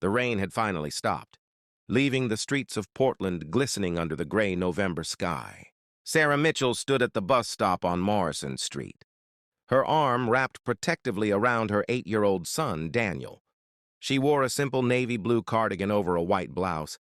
The rain had finally stopped, leaving the streets of Portland glistening under the gray November sky. Sarah Mitchell stood at the bus stop on Morrison Street, her arm wrapped protectively around her 8-year-old son, Daniel. She wore a simple navy blue cardigan over a white blouse.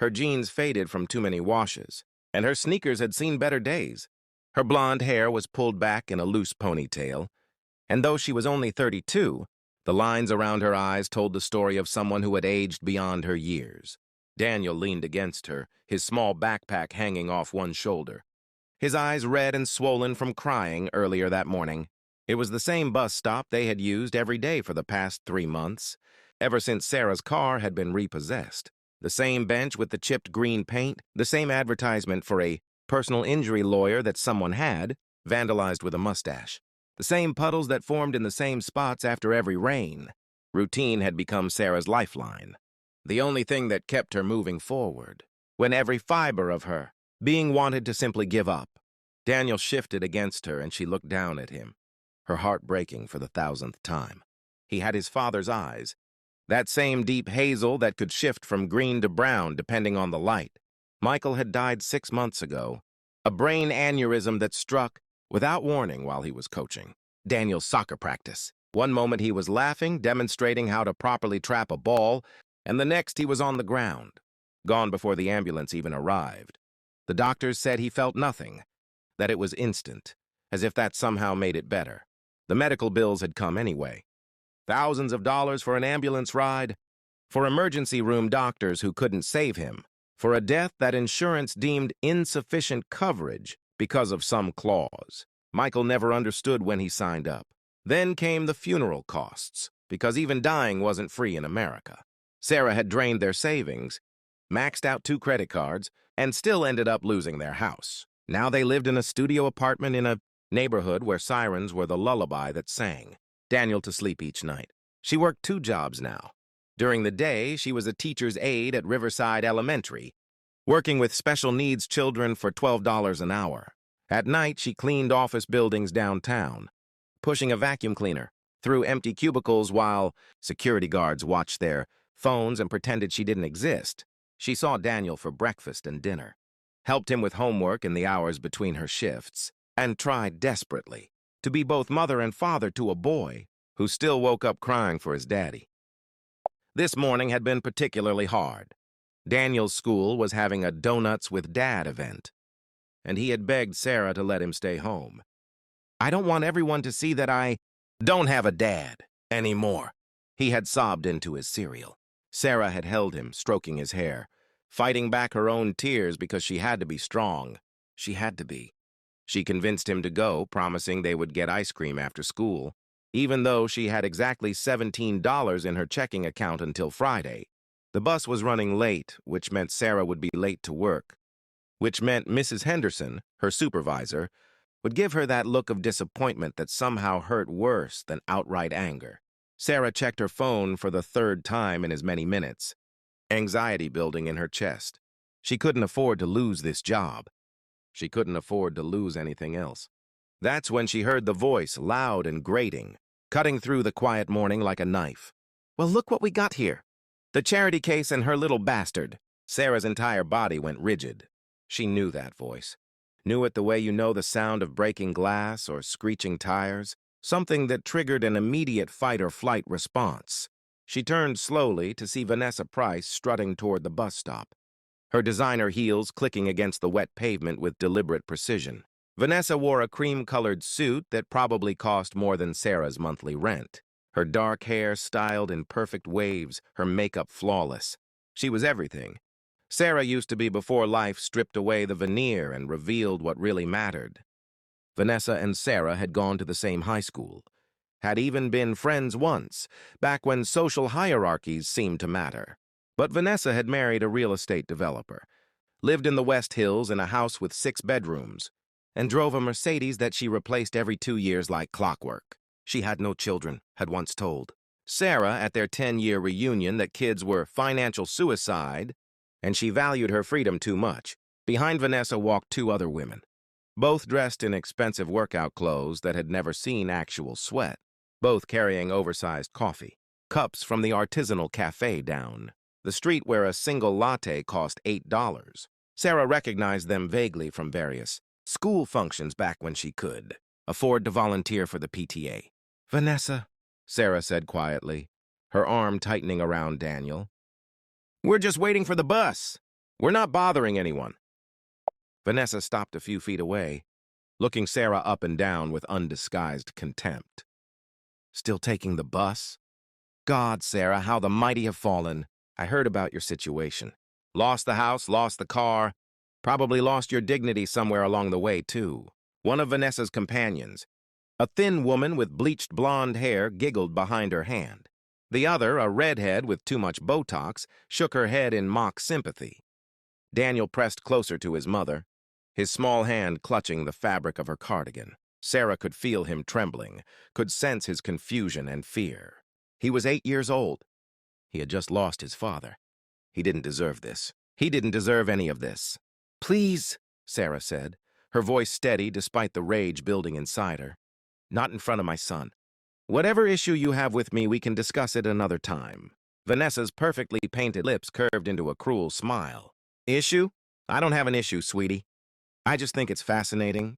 Her jeans faded from too many washes, and her sneakers had seen better days. Her blonde hair was pulled back in a loose ponytail, and though she was only 32, the lines around her eyes told the story of someone who had aged beyond her years. Daniel leaned against her, his small backpack hanging off one shoulder, his eyes red and swollen from crying earlier that morning. It was the same bus stop they had used every day for the past 3 months, ever since Sarah's car had been repossessed. The same bench with the chipped green paint, the same advertisement for a personal injury lawyer that someone had, vandalized with a mustache. The same puddles that formed in the same spots after every rain. Routine had become Sarah's lifeline, the only thing that kept her moving forward, when every fiber of her being wanted to simply give up. Daniel shifted against her and she looked down at him, her heart breaking for the 1,000th time. He had his father's eyes, that same deep hazel that could shift from green to brown depending on the light. Michael had died 6 months ago, a brain aneurysm that struck without warning while he was coaching Daniel's soccer practice. One moment he was laughing, demonstrating how to properly trap a ball, and the next he was on the ground, gone before the ambulance even arrived. The doctors said he felt nothing, that it was instant, as if that somehow made it better. The medical bills had come anyway. Thousands of dollars for an ambulance ride, for emergency room doctors who couldn't save him, for a death that insurance deemed insufficient coverage because of some clause. Michael never understood when he signed up. Then came the funeral costs, because even dying wasn't free in America. Sarah had drained their savings, maxed out 2 credit cards, and still ended up losing their house. Now they lived in a studio apartment in a neighborhood where sirens were the lullaby that sang Daniel to sleep each night. She worked 2 jobs now. During the day, she was a teacher's aide at Riverside Elementary, working with special needs children for $12 an hour. At night, she cleaned office buildings downtown, pushing a vacuum cleaner through empty cubicles while security guards watched their phones and pretended she didn't exist. She saw Daniel for breakfast and dinner, helped him with homework in the hours between her shifts, and tried desperately to be both mother and father to a boy who still woke up crying for his daddy. This morning had been particularly hard. Daniel's school was having a Donuts with Dad event, and he had begged Sarah to let him stay home. "I don't want everyone to see that I don't have a dad anymore," he had sobbed into his cereal. Sarah had held him, stroking his hair, fighting back her own tears because she had to be strong. She had to be. She convinced him to go, promising they would get ice cream after school, even though she had exactly $17 in her checking account until Friday. The bus was running late, which meant Sarah would be late to work, which meant Mrs. Henderson, her supervisor, would give her that look of disappointment that somehow hurt worse than outright anger. Sarah checked her phone for the 3rd time in as many minutes, anxiety building in her chest. She couldn't afford to lose this job. She couldn't afford to lose anything else. That's when she heard the voice, loud and grating, cutting through the quiet morning like a knife. "Well, look what we got here. The charity case and her little bastard." Sarah's entire body went rigid. She knew that voice. Knew it the way you know the sound of breaking glass or screeching tires, something that triggered an immediate fight-or-flight response. She turned slowly to see Vanessa Price strutting toward the bus stop, her designer heels clicking against the wet pavement with deliberate precision. Vanessa wore a cream-colored suit that probably cost more than Sarah's monthly rent, her dark hair styled in perfect waves, her makeup flawless. She was everything Sarah used to be before life stripped away the veneer and revealed what really mattered. Vanessa and Sarah had gone to the same high school, had even been friends once, back when social hierarchies seemed to matter. But Vanessa had married a real estate developer, lived in the West Hills in a house with 6 bedrooms, and drove a Mercedes that she replaced every 2 years like clockwork. She had no children, had once told Sarah at their 10-year reunion that kids were financial suicide, and she valued her freedom too much. Behind Vanessa walked 2 other women, both dressed in expensive workout clothes that had never seen actual sweat, both carrying oversized coffee. cups from the artisanal cafe down the street where a single latte cost $8. Sarah recognized them vaguely from various school functions back when she could afford to volunteer for the PTA. "Vanessa," Sarah said quietly, her arm tightening around Daniel. "We're just waiting for the bus. We're not bothering anyone." Vanessa stopped a few feet away, looking Sarah up and down with undisguised contempt. "Still taking the bus? God, Sarah, how the mighty have fallen. I heard about your situation. Lost the house, lost the car, probably lost your dignity somewhere along the way, too." One of Vanessa's companions, a thin woman with bleached blonde hair, giggled behind her hand. The other, a redhead with too much Botox, shook her head in mock sympathy. Daniel pressed closer to his mother, his small hand clutching the fabric of her cardigan. Sarah could feel him trembling, could sense his confusion and fear. He was 8 years old. He had just lost his father. He didn't deserve this. He didn't deserve any of this. "Please," Sarah said, her voice steady despite the rage building inside her. "Not in front of my son. Whatever issue you have with me, we can discuss it another time." Vanessa's perfectly painted lips curved into a cruel smile. "Issue? I don't have an issue, sweetie. I just think it's fascinating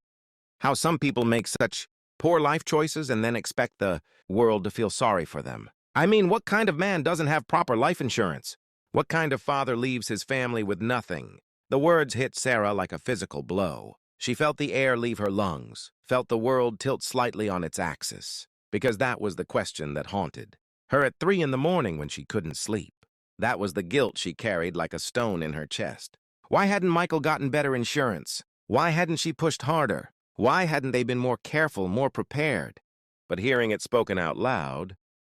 how some people make such poor life choices and then expect the world to feel sorry for them. I mean, what kind of man doesn't have proper life insurance? What kind of father leaves his family with nothing?" The words hit Sarah like a physical blow. She felt the air leave her lungs, felt the world tilt slightly on its axis, because that was the question that haunted her at 3 in the morning when she couldn't sleep. That was the guilt she carried like a stone in her chest. Why hadn't Michael gotten better insurance? Why hadn't she pushed harder? Why hadn't they been more careful, more prepared? But hearing it spoken out loud,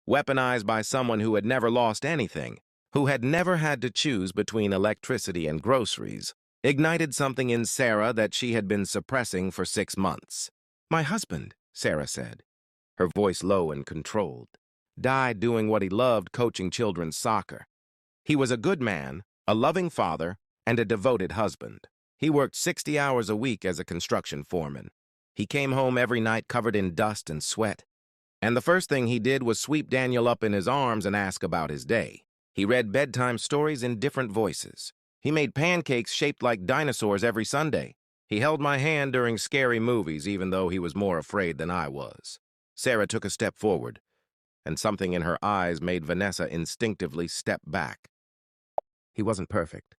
weaponized by someone who had never lost anything, who had never had to choose between electricity and groceries, ignited something in Sarah that she had been suppressing for 6 months. "My husband," Sarah said, her voice low and controlled, "died doing what he loved, coaching children's soccer. He was a good man, a loving father, and a devoted husband. He worked 60 hours a week as a construction foreman. He came home every night covered in dust and sweat. And the first thing he did was sweep Daniel up in his arms and ask about his day. He read bedtime stories in different voices. He made pancakes shaped like dinosaurs every Sunday. He held my hand during scary movies, even though he was more afraid than I was." Sarah took a step forward, and something in her eyes made Vanessa instinctively step back. "He wasn't perfect.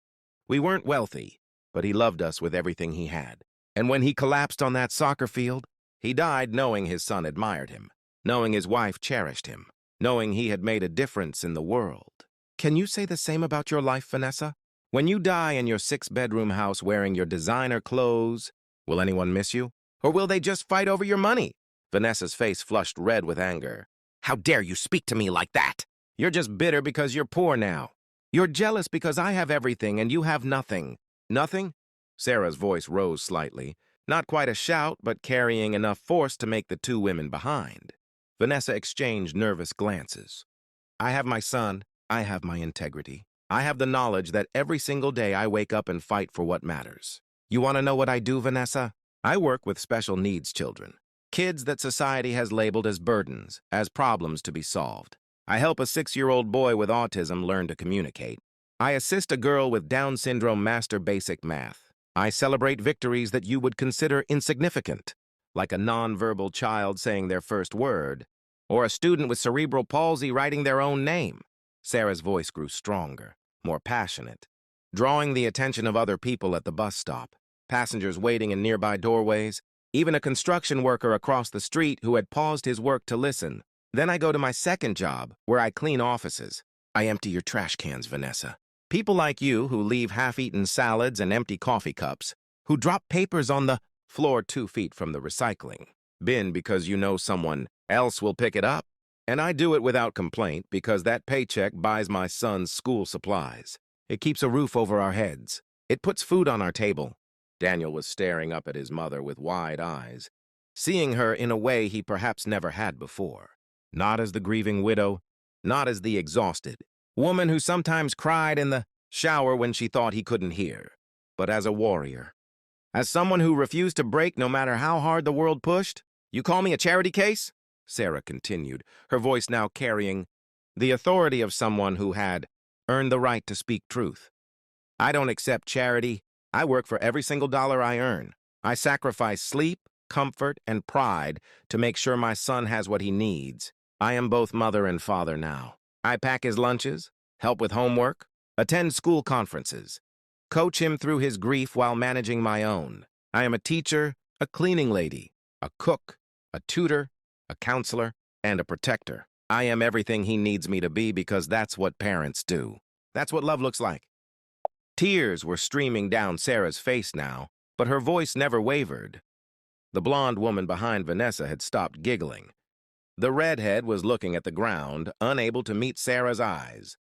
We weren't wealthy, but he loved us with everything he had. And when he collapsed on that soccer field, he died knowing his son admired him, knowing his wife cherished him, knowing he had made a difference in the world. Can you say the same about your life, Vanessa? When you die in your 6-bedroom house wearing your designer clothes, will anyone miss you? Or will they just fight over your money?" Vanessa's face flushed red with anger. "How dare you speak to me like that? You're just bitter because you're poor now. You're jealous because I have everything and you have nothing." "Nothing?" Sarah's voice rose slightly, not quite a shout, but carrying enough force to make the two women behind. Vanessa exchanged nervous glances. "I have my son. I have my integrity. I have the knowledge that every single day I wake up and fight for what matters. You want to know what I do, Vanessa? I work with special needs children, kids that society has labeled as burdens, as problems to be solved. I help a 6-year-old boy with autism learn to communicate. I assist a girl with Down syndrome master basic math. I celebrate victories that you would consider insignificant, like a nonverbal child saying their first word, or a student with cerebral palsy writing their own name." Sarah's voice grew stronger, more passionate, drawing the attention of other people at the bus stop, passengers waiting in nearby doorways, even a construction worker across the street who had paused his work to listen. "Then I go to my second job, where I clean offices. I empty your trash cans, Vanessa. People like you who leave half-eaten salads and empty coffee cups, who drop papers on the floor 2 feet from the recycling bin because you know someone else will pick it up. And I do it without complaint because that paycheck buys my son's school supplies. It keeps a roof over our heads. It puts food on our table." Daniel was staring up at his mother with wide eyes, seeing her in a way he perhaps never had before. Not as the grieving widow, not as the exhausted woman who sometimes cried in the shower when she thought he couldn't hear, but as a warrior, as someone who refused to break no matter how hard the world pushed. "You call me a charity case?" Sarah continued, her voice now carrying the authority of someone who had earned the right to speak truth. I don't accept charity. I work for every single dollar I earn. I sacrifice sleep, comfort, and pride to make sure my son has what he needs. I am both mother and father now. I pack his lunches, help with homework, attend school conferences, coach him through his grief while managing my own. I am a teacher, a cleaning lady, a cook, a tutor, a counselor, and a protector. I am everything he needs me to be because that's what parents do. That's what love looks like. Tears were streaming down Sarah's face now, but her voice never wavered. The blonde woman behind Vanessa had stopped giggling. The redhead was looking at the ground, unable to meet Sarah's eyes.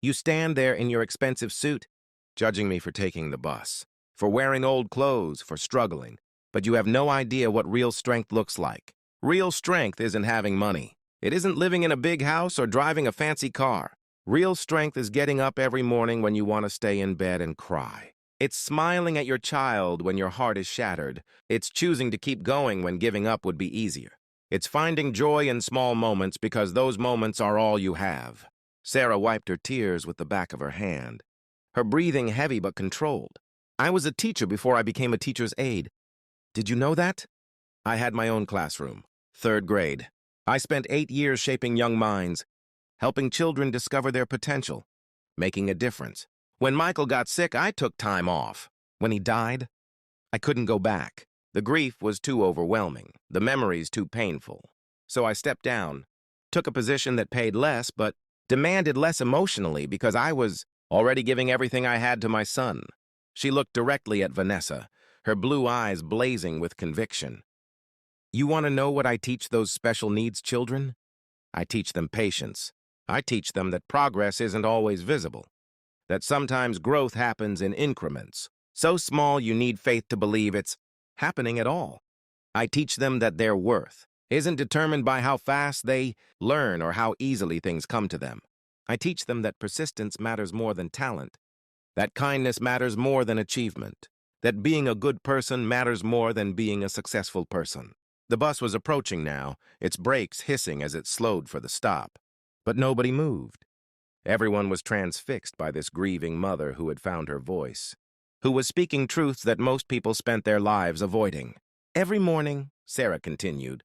You stand there in your expensive suit, judging me for taking the bus, for wearing old clothes, for struggling, but you have no idea what real strength looks like. Real strength isn't having money. It isn't living in a big house or driving a fancy car. Real strength is getting up every morning when you want to stay in bed and cry. It's smiling at your child when your heart is shattered. It's choosing to keep going when giving up would be easier. It's finding joy in small moments because those moments are all you have. Sarah wiped her tears with the back of her hand, her breathing heavy but controlled. I was a teacher before I became a teacher's aide. Did you know that? I had my own classroom, 3rd grade. I spent 8 years shaping young minds, helping children discover their potential, making a difference. When Michael got sick, I took time off. When he died, I couldn't go back. The grief was too overwhelming, the memories too painful. So I stepped down, took a position that paid less but demanded less emotionally because I was already giving everything I had to my son. She looked directly at Vanessa, her blue eyes blazing with conviction. You want to know what I teach those special needs children? I teach them patience. I teach them that progress isn't always visible, that sometimes growth happens in increments, so small you need faith to believe it's happening at all. I teach them that their worth isn't determined by how fast they learn or how easily things come to them. I teach them that persistence matters more than talent, that kindness matters more than achievement, that being a good person matters more than being a successful person. The bus was approaching now, its brakes hissing as it slowed for the stop. But nobody moved. Everyone was transfixed by this grieving mother who had found her voice, who was speaking truths that most people spent their lives avoiding. Every morning, Sarah continued,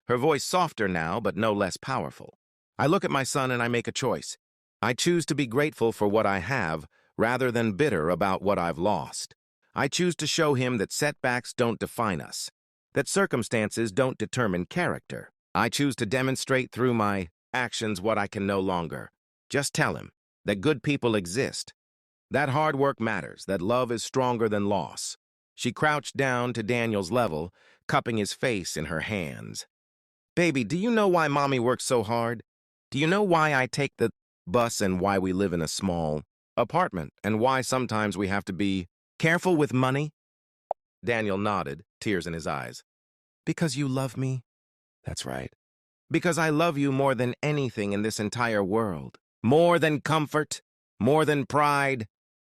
her voice softer now but no less powerful. I look at my son and I make a choice. I choose to be grateful for what I have rather than bitter about what I've lost. I choose to show him that setbacks don't define us, that circumstances don't determine character. I choose to demonstrate through my actions what I can no longer. Just tell him that good people exist, that hard work matters, that love is stronger than loss. She crouched down to Daniel's level, cupping his face in her hands. Baby, do you know why Mommy works so hard? Do you know why I take the bus and why we live in a small apartment and why sometimes we have to be careful with money? Daniel nodded, tears in his eyes. Because you love me? That's right. Because I love you more than anything in this entire world. More than comfort, more than pride,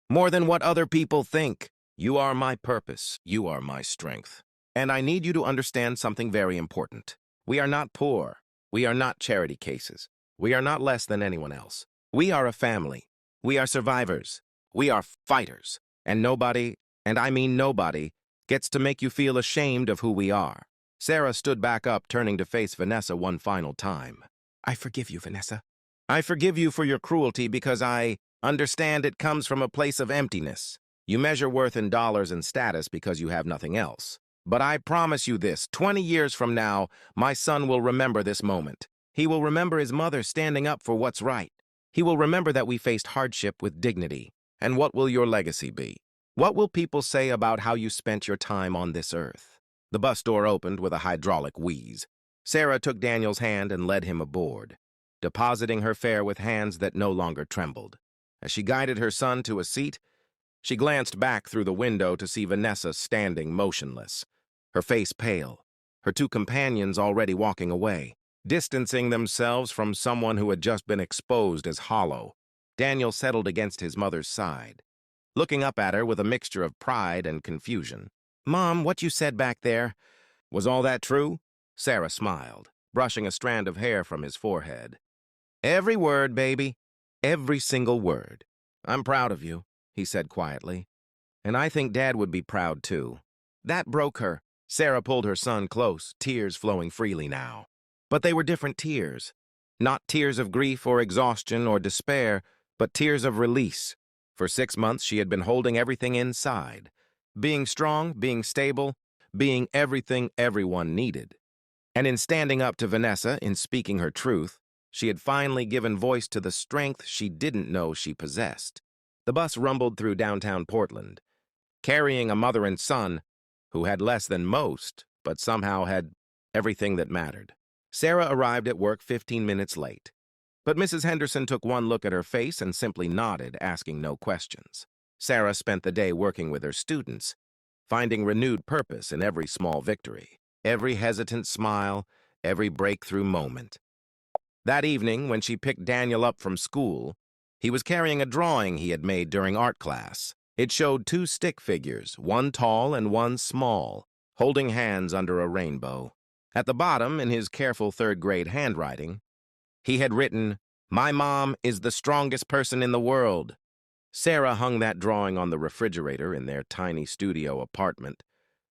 more than what other people think. You are my purpose. You are my strength. And I need you to understand something very important. We are not poor. We are not charity cases. We are not less than anyone else. We are a family. We are survivors. We are fighters. And nobody, and I mean nobody, gets to make you feel ashamed of who we are. Sarah stood back up, turning to face Vanessa one final time. I forgive you, Vanessa. I forgive you for your cruelty because I understand it comes from a place of emptiness. You measure worth in dollars and status because you have nothing else. But I promise you this, 20 years from now, my son will remember this moment. He will remember his mother standing up for what's right. He will remember that we faced hardship with dignity. And what will your legacy be? What will people say about how you spent your time on this earth? The bus door opened with a hydraulic wheeze. Sarah took Daniel's hand and led him aboard, depositing her fare with hands that no longer trembled. As she guided her son to a seat, she glanced back through the window to see Vanessa standing motionless, her face pale, her two companions already walking away, distancing themselves from someone who had just been exposed as hollow. Daniel settled against his mother's side, looking up at her with a mixture of pride and confusion. Mom, what you said back there, was all that true? Sarah smiled, brushing a strand of hair from his forehead. Every word, baby. Every single word. I'm proud of you, he said quietly. And I think Dad would be proud, too. That broke her. Sarah pulled her son close, tears flowing freely now. But they were different tears. Not tears of grief or exhaustion or despair, but tears of release. For 6 months, she had been holding everything inside. Being strong, being stable, being everything everyone needed. And in standing up to Vanessa, in speaking her truth, she had finally given voice to the strength she didn't know she possessed. The bus rumbled through downtown Portland, carrying a mother and son who had less than most, but somehow had everything that mattered. Sarah arrived at work 15 minutes late, but Mrs. Henderson took one look at her face and simply nodded, asking no questions. Sarah spent the day working with her students, finding renewed purpose in every small victory, every hesitant smile, every breakthrough moment. That evening, when she picked Daniel up from school, he was carrying a drawing he had made during art class. It showed 2 stick figures, one tall and one small, holding hands under a rainbow. At the bottom, in his careful 3rd-grade handwriting, he had written, "My mom is the strongest person in the world." Sarah hung that drawing on the refrigerator in their tiny studio apartment,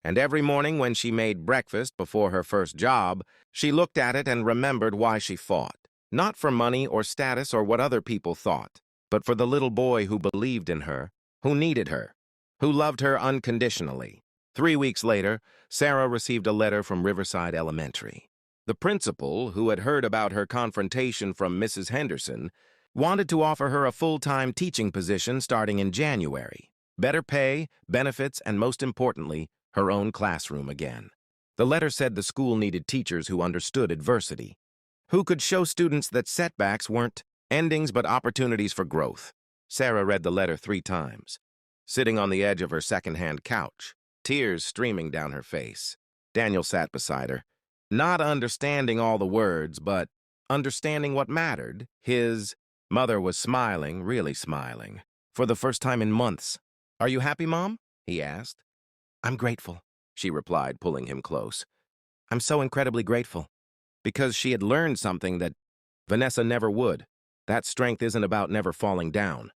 and every morning when she made breakfast before her first job, she looked at it and remembered why she fought. Not for money or status or what other people thought, but for the little boy who believed in her, who needed her, who loved her unconditionally. 3 weeks later, Sarah received a letter from Riverside Elementary. The principal, who had heard about her confrontation from Mrs. Henderson, wanted to offer her a full-time teaching position starting in January. Better pay, benefits, and most importantly, her own classroom again. The letter said the school needed teachers who understood adversity, who could show students that setbacks weren't endings but opportunities for growth. Sarah read the letter 3 times, sitting on the edge of her second-hand couch, tears streaming down her face. Daniel sat beside her, not understanding all the words, but understanding what mattered. His mother was smiling, really smiling, for the first time in months. "Are you happy, Mom?" he asked. "I'm grateful," she replied, pulling him close. "I'm so incredibly grateful." Because she had learned something that Vanessa never would. That strength isn't about never falling down.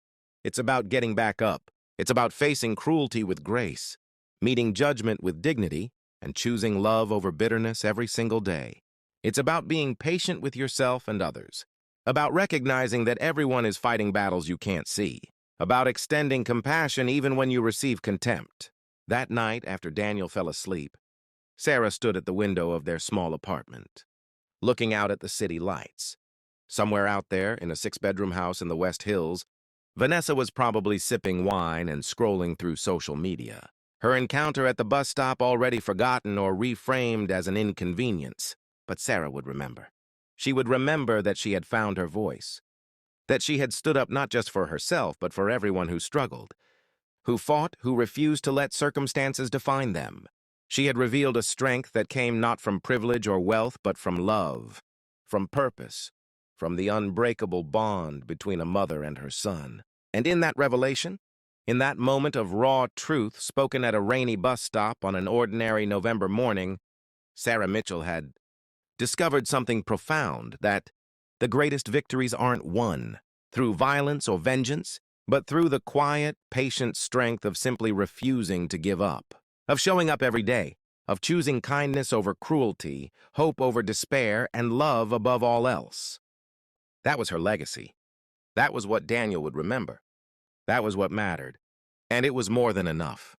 It's about getting back up. It's about facing cruelty with grace, meeting judgment with dignity, and choosing love over bitterness every single day. It's about being patient with yourself and others, about recognizing that everyone is fighting battles you can't see, about extending compassion even when you receive contempt. That night, after Daniel fell asleep, Sarah stood at the window of their small apartment, looking out at the city lights. Somewhere out there, in a 6-bedroom house in the West Hills, Vanessa was probably sipping wine and scrolling through social media. Her encounter at the bus stop already forgotten or reframed as an inconvenience. But Sarah would remember. She would remember that she had found her voice, that she had stood up not just for herself, but for everyone who struggled, who fought, who refused to let circumstances define them. She had revealed a strength that came not from privilege or wealth, but from love, from purpose, from the unbreakable bond between a mother and her son. And in that revelation, in that moment of raw truth spoken at a rainy bus stop on an ordinary November morning, Sarah Mitchell had discovered something profound, that the greatest victories aren't won through violence or vengeance, but through the quiet, patient strength of simply refusing to give up, of showing up every day, of choosing kindness over cruelty, hope over despair, and love above all else. That was her legacy. That was what Daniel would remember. That was what mattered. And it was more than enough.